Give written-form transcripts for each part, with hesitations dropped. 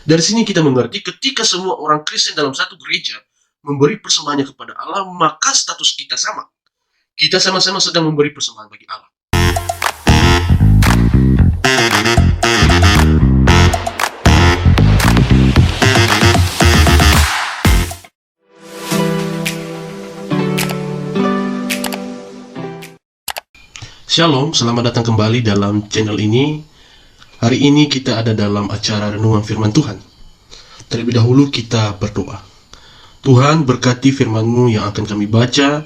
Dari sini kita mengerti ketika semua orang Kristen dalam satu gereja memberi persembahannya kepada Allah, maka status kita sama. Kita sama-sama sedang memberi persembahan bagi Allah. Shalom, selamat datang kembali dalam channel ini. Hari ini kita ada dalam acara renungan firman Tuhan. Terlebih dahulu kita berdoa. Tuhan, berkati firman-Mu yang akan kami baca,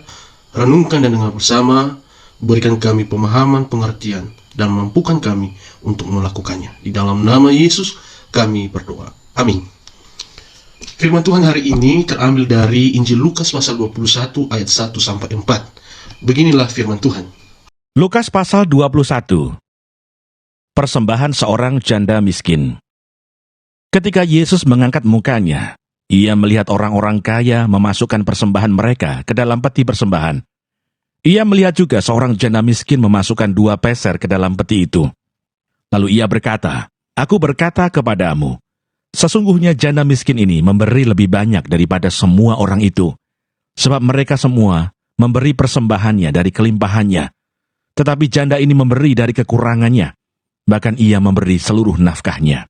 renungkan dan dengar bersama, berikan kami pemahaman, pengertian, dan mampukan kami untuk melakukannya. Di dalam nama Yesus kami berdoa. Amin. Firman Tuhan hari ini terambil dari Injil Lukas pasal 21 ayat 1-4. Beginilah firman Tuhan. Lukas pasal 21. Persembahan seorang janda miskin. Ketika Yesus mengangkat mukanya, ia melihat orang-orang kaya memasukkan persembahan mereka ke dalam peti persembahan. Ia melihat juga seorang janda miskin memasukkan 2 peser ke dalam peti itu. Lalu ia berkata, "Aku berkata kepadamu, sesungguhnya janda miskin ini memberi lebih banyak daripada semua orang itu, sebab mereka semua memberi persembahannya dari kelimpahannya. Tetapi janda ini memberi dari kekurangannya, bahkan ia memberi seluruh nafkahnya."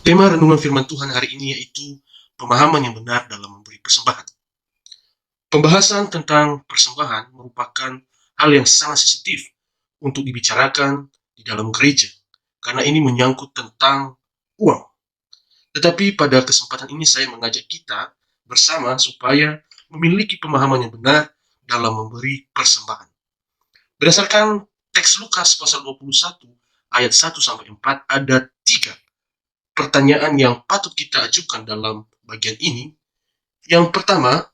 Tema renungan firman Tuhan hari ini yaitu pemahaman yang benar dalam memberi persembahan. Pembahasan tentang persembahan merupakan hal yang sangat sensitif untuk dibicarakan di dalam gereja, karena ini menyangkut tentang uang. Tetapi pada kesempatan ini saya mengajak kita bersama supaya memiliki pemahaman yang benar dalam memberi persembahan. Berdasarkan teks Lukas pasal 21 ayat 1-4 ada 3 pertanyaan yang patut kita ajukan dalam bagian ini. Yang pertama,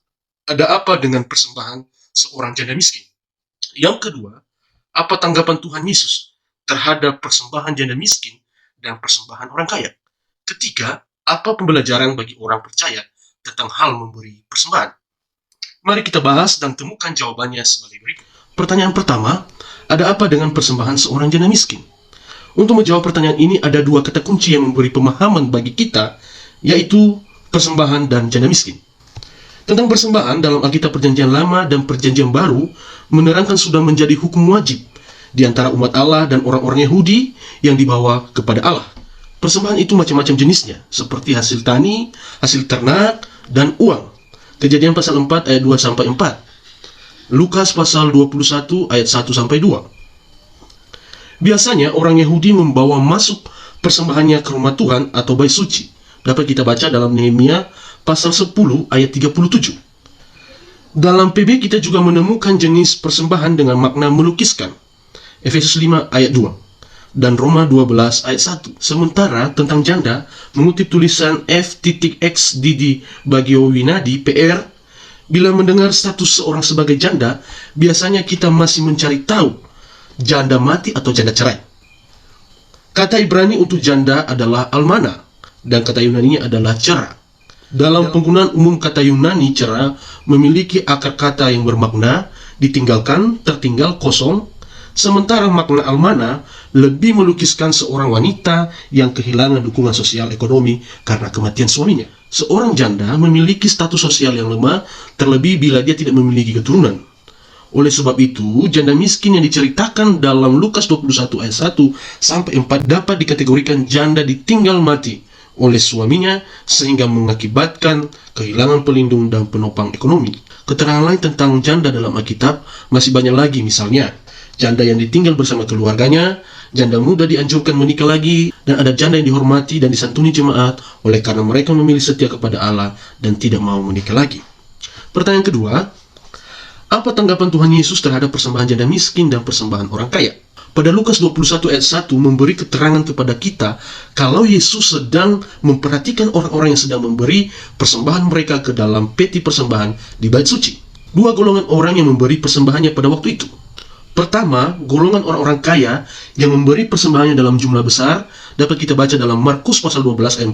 ada apa dengan persembahan seorang janda miskin? Yang kedua, apa tanggapan Tuhan Yesus terhadap persembahan janda miskin dan persembahan orang kaya? Ketiga, apa pembelajaran bagi orang percaya tentang hal memberi persembahan? Mari kita bahas dan temukan jawabannya sebagai berikut. Pertanyaan pertama, ada apa dengan persembahan seorang janda miskin? Untuk menjawab pertanyaan ini ada 2 kata kunci yang memberi pemahaman bagi kita, yaitu persembahan dan janda miskin. Tentang persembahan dalam Alkitab Perjanjian Lama dan Perjanjian Baru menerangkan sudah menjadi hukum wajib di antara umat Allah dan orang-orang Yahudi yang dibawa kepada Allah. Persembahan itu macam-macam jenisnya, seperti hasil tani, hasil ternak, dan uang. Kejadian pasal 4 ayat 2-4. Lukas pasal 21 ayat 1-2. Biasanya orang Yahudi membawa masuk persembahannya ke rumah Tuhan atau bait suci. Dapat kita baca dalam Nehemia pasal 10 ayat 37. Dalam PB kita juga menemukan jenis persembahan dengan makna melukiskan. Efesus 5 ayat 2. Dan Roma 12 ayat 1. Sementara tentang janda, mengutip tulisan F.X. Didi Bagiowinadi PR, bila mendengar status seorang sebagai janda, biasanya kita masih mencari tahu janda mati atau janda cerai. Kata Ibrani untuk janda adalah almana, dan kata Yunani-nya adalah cera. Dalam penggunaan umum kata Yunani cera memiliki akar kata yang bermakna ditinggalkan, tertinggal, kosong. Sementara makna almana lebih melukiskan seorang wanita yang kehilangan dukungan sosial ekonomi karena kematian suaminya. Seorang janda memiliki status sosial yang lemah, terlebih bila dia tidak memiliki keturunan. Oleh sebab itu, janda miskin yang diceritakan dalam Lukas 21 ayat 1-4 dapat dikategorikan janda ditinggal mati oleh suaminya sehingga mengakibatkan kehilangan pelindung dan penopang ekonomi. Keterangan lain tentang janda dalam Alkitab masih banyak lagi, misalnya janda yang ditinggal bersama keluarganya, janda muda dianjurkan menikah lagi, dan ada janda yang dihormati dan disantuni jemaat oleh karena mereka memilih setia kepada Allah dan tidak mau menikah lagi. Pertanyaan kedua, apa tanggapan Tuhan Yesus terhadap persembahan janda miskin dan persembahan orang kaya? Pada Lukas 21 ayat 1 memberi keterangan kepada kita kalau Yesus sedang memperhatikan orang-orang yang sedang memberi persembahan mereka ke dalam peti persembahan di bait suci. 2 golongan orang yang memberi persembahannya pada waktu itu. Pertama, golongan orang-orang kaya yang memberi persembahannya dalam jumlah besar, dapat kita baca dalam Markus pasal 12 ayat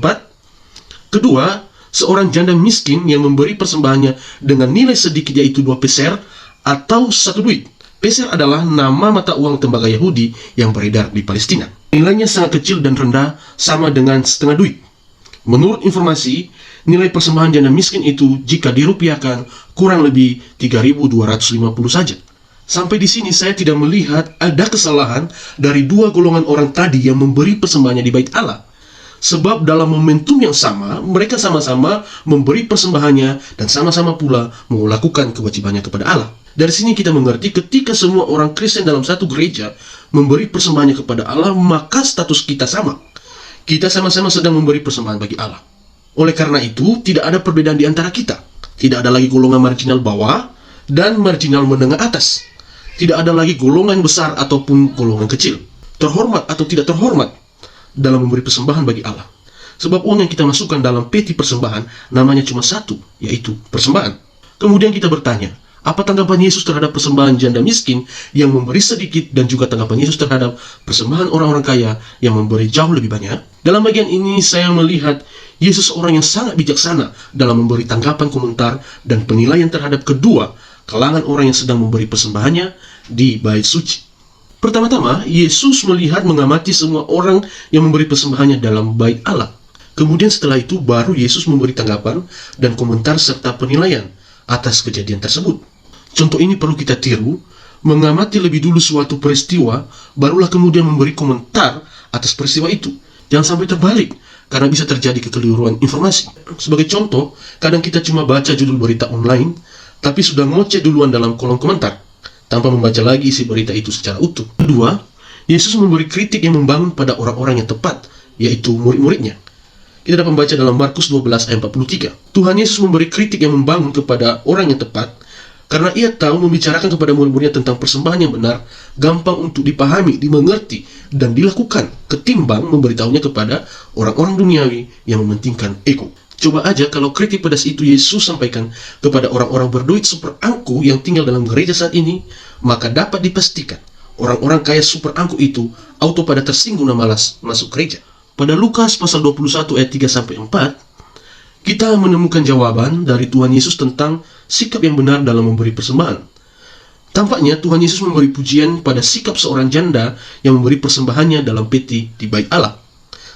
4. Kedua, seorang janda miskin yang memberi persembahannya dengan nilai sedikit, yaitu 2 peser atau 1 duit. Peser adalah nama mata uang tembaga Yahudi yang beredar di Palestina. Nilainya sangat kecil dan rendah, sama dengan setengah duit. Menurut informasi, nilai persembahan janda miskin itu jika dirupiahkan kurang lebih 3.250 saja. Sampai di sini saya tidak melihat ada kesalahan dari dua golongan orang tadi yang memberi persembahannya di Bait Allah. Sebab dalam momentum yang sama, mereka sama-sama memberi persembahannya dan sama-sama pula melakukan kewajibannya kepada Allah. Dari sini kita mengerti ketika semua orang Kristen dalam satu gereja memberi persembahannya kepada Allah, maka status kita sama. Kita sama-sama sedang memberi persembahan bagi Allah. Oleh karena itu, tidak ada perbedaan di antara kita. Tidak ada lagi golongan marginal bawah dan marginal menengah atas. Tidak ada lagi golongan besar ataupun golongan kecil. Terhormat atau tidak terhormat dalam memberi persembahan bagi Allah. Sebab uang yang kita masukkan dalam peti persembahan namanya cuma satu, yaitu persembahan. Kemudian kita bertanya, apa tanggapan Yesus terhadap persembahan janda miskin yang memberi sedikit dan juga tanggapan Yesus terhadap persembahan orang-orang kaya yang memberi jauh lebih banyak? Dalam bagian ini saya melihat Yesus orang yang sangat bijaksana dalam memberi tanggapan, komentar, dan penilaian terhadap kedua kalangan orang yang sedang memberi persembahannya di bait suci. Pertama-tama, Yesus melihat mengamati semua orang yang memberi persembahannya dalam bait Allah. Kemudian setelah itu baru Yesus memberi tanggapan dan komentar serta penilaian atas kejadian tersebut. Contoh ini perlu kita tiru, mengamati lebih dulu suatu peristiwa, barulah kemudian memberi komentar atas peristiwa itu. Jangan sampai terbalik, karena bisa terjadi kekeliruan informasi. Sebagai contoh, kadang kita cuma baca judul berita online, tapi sudah ngoceh duluan dalam kolom komentar, tanpa membaca lagi isi berita itu secara utuh. Kedua, Yesus memberi kritik yang membangun pada orang-orang yang tepat, yaitu murid-muridnya. Kita dapat membaca dalam Markus 12 ayat 43. Tuhan Yesus memberi kritik yang membangun kepada orang yang tepat, karena ia tahu membicarakan kepada murid-muridnya tentang persembahan yang benar, gampang untuk dipahami, dimengerti, dan dilakukan, ketimbang memberitahunya kepada orang-orang duniawi yang mementingkan ego. Coba aja kalau kritik pedas itu Yesus sampaikan kepada orang-orang berduit super angku yang tinggal dalam gereja saat ini, maka dapat dipastikan orang-orang kaya super angku itu auto pada tersinggung dan malas masuk gereja. Pada Lukas pasal 21 ayat 3-4, kita menemukan jawaban dari Tuhan Yesus tentang sikap yang benar dalam memberi persembahan. Tampaknya Tuhan Yesus memberi pujian pada sikap seorang janda yang memberi persembahannya dalam peti di bait Allah.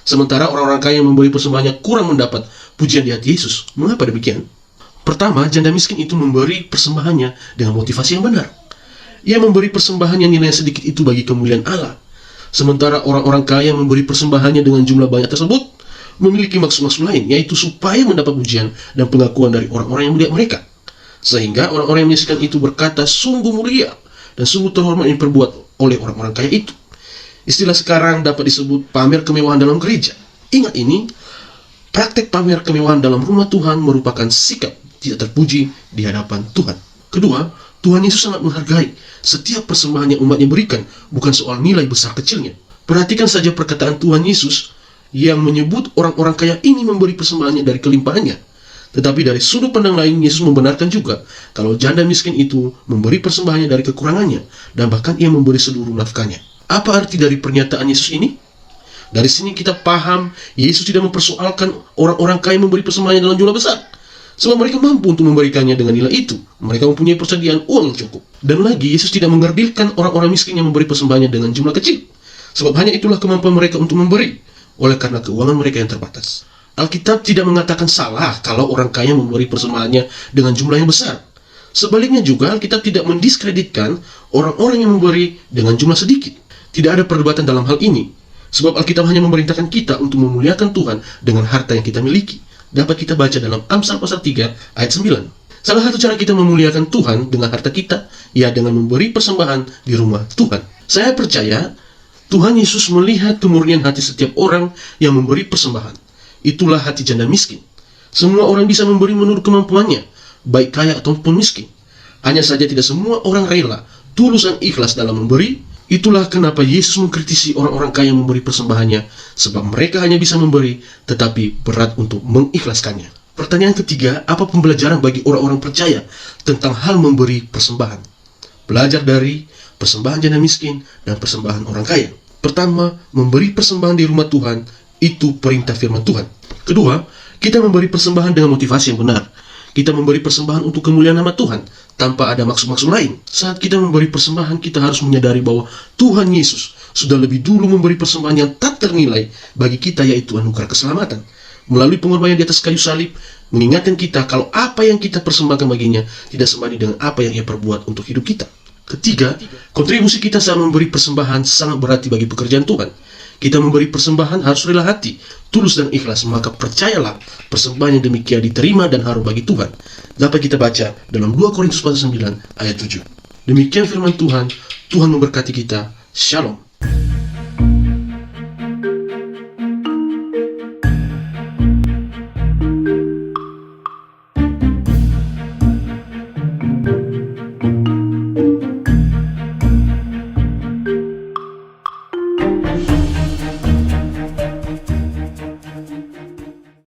Sementara orang-orang kaya yang memberi persembahannya kurang mendapat pujian di hati Yesus. Mengapa demikian? Pertama, janda miskin itu memberi persembahannya dengan motivasi yang benar. Ia memberi persembahan yang nilainya sedikit itu bagi kemuliaan Allah. Sementara orang-orang kaya memberi persembahannya dengan jumlah banyak tersebut memiliki maksud-maksud lain, yaitu supaya mendapat pujian dan pengakuan dari orang-orang yang melihat mereka. Sehingga orang-orang yang menyaksikan itu berkata, sungguh mulia dan sungguh terhormat yang diperbuat oleh orang-orang kaya itu. Istilah sekarang dapat disebut pamer kemewahan dalam gereja. Ingat ini, praktek pamer kemewahan dalam rumah Tuhan merupakan sikap tidak terpuji di hadapan Tuhan. Kedua, Tuhan Yesus sangat menghargai setiap persembahan yang umatnya berikan, bukan soal nilai besar kecilnya. Perhatikan saja perkataan Tuhan Yesus yang menyebut orang-orang kaya ini memberi persembahannya dari kelimpahannya. Tetapi dari sudut pandang lain, Yesus membenarkan juga kalau janda miskin itu memberi persembahannya dari kekurangannya, dan bahkan ia memberi seluruh nafkahnya. Apa arti dari pernyataan Yesus ini? Dari sini kita paham, Yesus tidak mempersoalkan orang-orang kaya memberi persembahannya dalam jumlah besar, sebab mereka mampu untuk memberikannya dengan nilai itu. Mereka mempunyai persediaan uang yang cukup. Dan lagi, Yesus tidak mengerdilkan orang-orang miskin yang memberi persembahannya dengan jumlah kecil, sebab hanya itulah kemampuan mereka untuk memberi, oleh karena keuangan mereka yang terbatas. Alkitab tidak mengatakan salah kalau orang kaya memberi persembahannya dengan jumlah yang besar. Sebaliknya juga, Alkitab tidak mendiskreditkan orang-orang yang memberi dengan jumlah sedikit. Tidak ada perdebatan dalam hal ini, sebab Alkitab hanya memerintahkan kita untuk memuliakan Tuhan dengan harta yang kita miliki. Dapat kita baca dalam Amsal pasal 3 ayat 9. Salah satu cara kita memuliakan Tuhan dengan harta kita, ya dengan memberi persembahan di rumah Tuhan. Saya percaya Tuhan Yesus melihat kemurnian hati setiap orang yang memberi persembahan. Itulah hati janda miskin. Semua orang bisa memberi menurut kemampuannya, baik kaya ataupun miskin. Hanya saja tidak semua orang rela, tulus dan ikhlas dalam memberi. Itulah kenapa Yesus mengkritisi orang-orang kaya yang memberi persembahannya, sebab mereka hanya bisa memberi, tetapi berat untuk mengikhlaskannya. Pertanyaan ketiga, apa pembelajaran bagi orang-orang percaya tentang hal memberi persembahan? Belajar dari persembahan janda miskin dan persembahan orang kaya. Pertama, memberi persembahan di rumah Tuhan, itu perintah firman Tuhan. Kedua, kita memberi persembahan dengan motivasi yang benar. Kita memberi persembahan untuk kemuliaan nama Tuhan, tanpa ada maksud-maksud lain. Saat kita memberi persembahan, kita harus menyadari bahwa Tuhan Yesus sudah lebih dulu memberi persembahan yang tak ternilai bagi kita, yaitu anugerah keselamatan. Melalui pengorbanan di atas kayu salib, mengingatkan kita kalau apa yang kita persembahkan baginya tidak sebanding dengan apa yang Ia perbuat untuk hidup kita. Ketiga, kontribusi kita saat memberi persembahan sangat berarti bagi pekerjaan Tuhan. Kita memberi persembahan harus rela hati, tulus dan ikhlas, maka percayalah persembahan yang demikian diterima dan harum bagi Tuhan. Dapat kita baca dalam 2 Korintus pasal 9 ayat 7. Demikian firman Tuhan. Tuhan memberkati kita. Shalom.